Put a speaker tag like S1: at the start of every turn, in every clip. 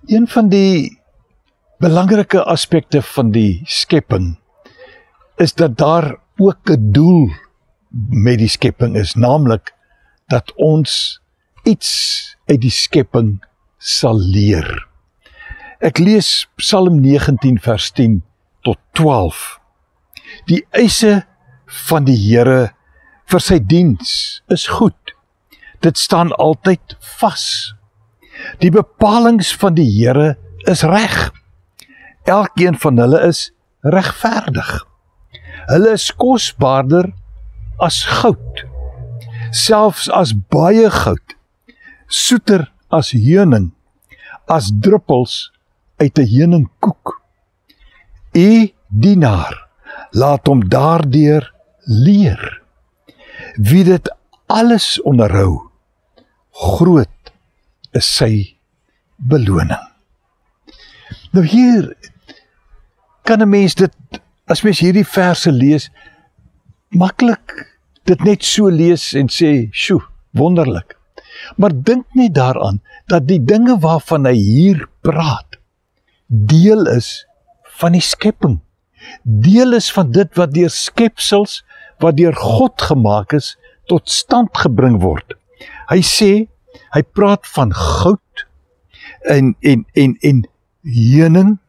S1: Een van die belangrike aspekte van die skepping is dat daar ook 'n doel met die skepping is, naamlik dat ons iets uit die skepping sal leer. Ek lees Psalm 19 vers 10 tot 12. Die eise van die Here vir sy diens is goed. Dit staan altyd vas. Die bepalings van die Here is reg. Elkeen van hulle is regverdig. Hulle is kosbaarder as goud, selfs as baie goud, soeter as heuning, as druppels uit 'n heuningkoek. U dienaar, laat hom daardeur leer. Wie dit alles onderhou, groot is sy beloning. Nou hier kan 'n mens dit, as mens hierdie verse lees, maklik dit net so lees en sê, "Sjoe, wonderlik." Maar dink net daaraan dat die dinge waarvan hy hier praat, deel is van die skepping. Deel is van dit wat deur skepsels, wat deur God gemaak is, tot stand gebring word. Hy sê, hy praat van goud en heuning.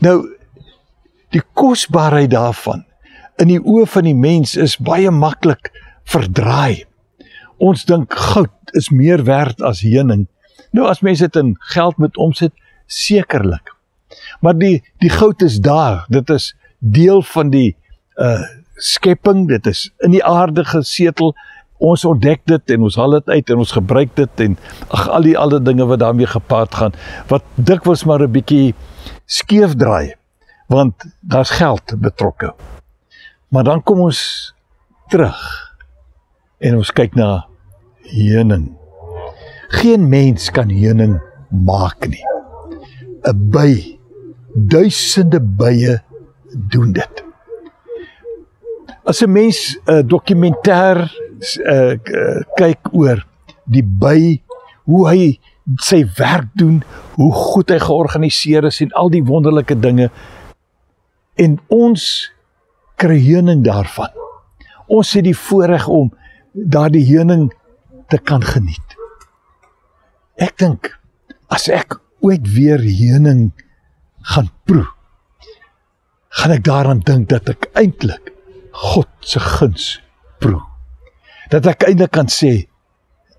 S1: Nou, die kosbaarheid daarvan in die oë van die mens is baie maklik verdraai. Ons dink goud is meer werd as heuning. Nou as mense dit in geld moet omsit, sekerlik. Maar die goud is daar, dit is deel van die skepping, dit is in die aarde gesetel, ons ontdek dit en ons haal dit uit en ons gebruik dit en al die ander dinge wat daarmee gepaard gaan, wat dikwels maar 'n bietjie skeef draai, want daar's geld betrokke. Maar dan kom ons terug en ons kyk na heuning. Geen mens kan heuning maak nie. 'n By, duisende bye doen dit. As 'n mens 'n dokumentêr kyk oor die by, hoe hy sy werk doen, hoe goed hy georganiseer is en al die wonderlike dinge, en ons kry heuning daarvan. Ons het die voorreg om daardie heuning te kan geniet. Ek dink, as ek ooit weer heuning gaan proe, gaan ek daaraan dink dat ek eintlik God se guns proe. Dat ek eintlik kan sê,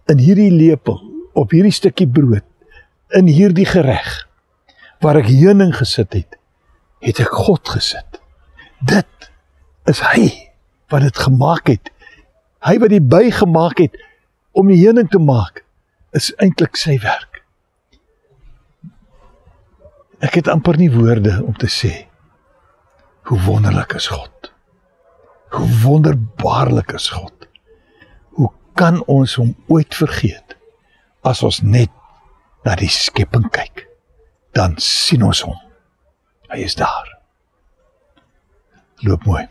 S1: in hierdie lepel, op hierdie stukkie brood, in hierdie gereg, waar ek heuning gesit het, het ek God gesit. Dit is hy wat dit gemaak het. Hy wat die by gemaak het, om die heuning te maak, is eintlik sy werk. Ek het amper nie woorde om te sê, hoe wonderlik is God. Hoe wonderbaarlik is God. Hoe kan ons hom ooit vergeet, as ons net na die skepping kyk, dan sien ons hom. Hy is daar. Loop mooi.